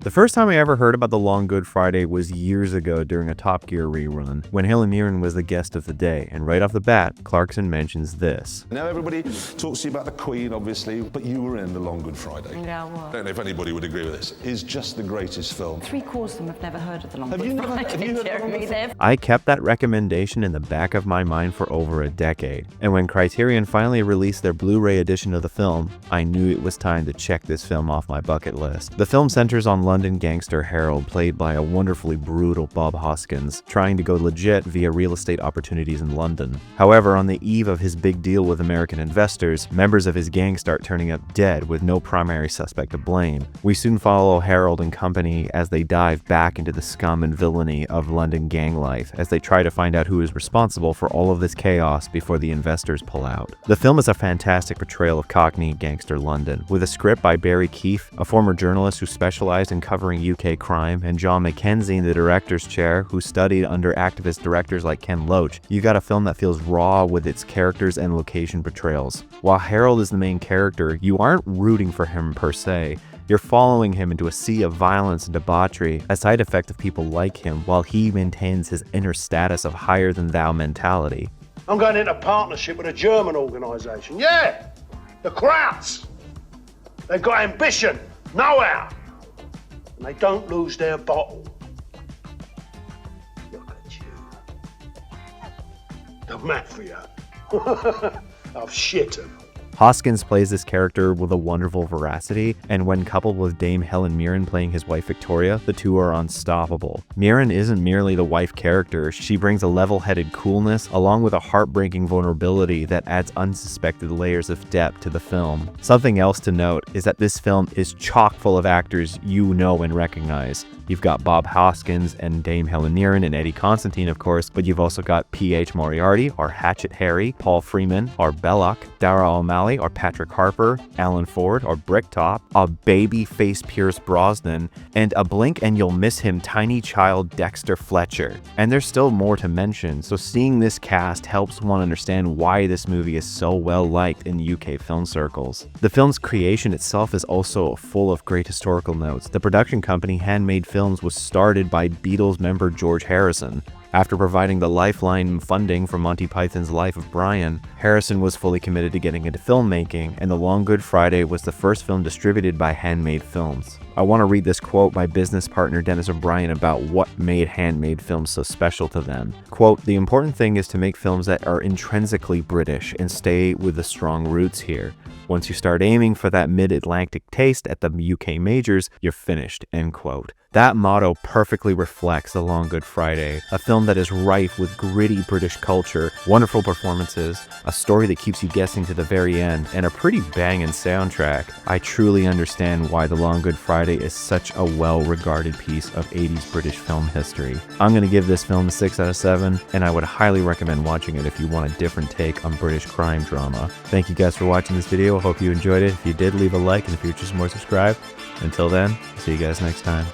The first time I ever heard about The Long Good Friday was years ago during a Top Gear rerun, when Helen Mirren was the guest of the day, and right off the bat, Clarkson mentions this. Now everybody talks to you about the Queen, obviously, but you were in The Long Good Friday. Yeah, well. I don't know if anybody would agree with this. It's just the greatest film. Three-quarters of them have never heard of The Long Good Have Friday, you heard Jeremy. of I kept that recommendation in the back of my mind for over a decade, and when Criterion finally released their Blu-ray edition of the film, I knew it was time to check this film off my bucket list. The film centers on London gangster Harold, played by a wonderfully brutal Bob Hoskins, trying to go legit via real estate opportunities in London. However, on the eve of his big deal with American investors, members of his gang start turning up dead with no primary suspect to blame. We soon follow Harold and company as they dive back into the scum and villainy of London gang life, as they try to find out who is responsible for all of this chaos before the investors pull out. The film is a fantastic portrayal of Cockney gangster London, with a script by Barry Keefe, a former journalist who specialized in covering UK crime, and John Mackenzie in the director's chair, who studied under activist directors like Ken Loach. You got a film that feels raw with its characters and location portrayals. While Harold is the main character, you aren't rooting for him per se. You're following him into a sea of violence and debauchery, a side effect of people like him, while he maintains his inner status of higher-than-thou mentality. I'm going into partnership with a German organisation. Yeah, the Krauts. They've got ambition, know-how, and they don't lose their bottle. Look at you. The mafia. I've shit 'em. Hoskins plays this character with a wonderful veracity, and when coupled with Dame Helen Mirren playing his wife Victoria, the two are unstoppable. Mirren isn't merely the wife character, she brings a level-headed coolness along with a heartbreaking vulnerability that adds unsuspected layers of depth to the film. Something else to note is that this film is chock full of actors you know and recognize. You've got Bob Hoskins and Dame Helen Mirren and Eddie Constantine, of course, but you've also got P.H. Moriarty, or Hatchet Harry, Paul Freeman, or Belloc, Dara O'Malley, or Patrick Harper, Alan Ford, or Bricktop, a baby-faced Pierce Brosnan, and a blink and you'll miss him tiny child Dexter Fletcher. And there's still more to mention, so seeing this cast helps one understand why this movie is so well liked in UK film circles. The film's creation itself is also full of great historical notes. The production company Handmade Films was started by Beatles member George Harrison. After providing the lifeline funding for Monty Python's Life of Brian, Harrison was fully committed to getting into filmmaking, and The Long Good Friday was the first film distributed by Handmade Films. I want to read this quote by business partner Dennis O'Brien about what made Handmade Films so special to them. Quote, "The important thing is to make films that are intrinsically British and stay with the strong roots here. Once you start aiming for that mid-Atlantic taste at the UK majors, you're finished," end quote. That motto perfectly reflects The Long Good Friday, a film that is rife with gritty British culture, wonderful performances, a story that keeps you guessing to the very end, and a pretty banging soundtrack. I truly understand why The Long Good Friday is such a well-regarded piece of 80s British film history. I'm going to give this film a 6 out of 7, and I would highly recommend watching it if you want a different take on British crime drama. Thank you guys for watching this video. I hope you enjoyed it. If you did, leave a like, and if you're just more, subscribe. Until then, see you guys next time.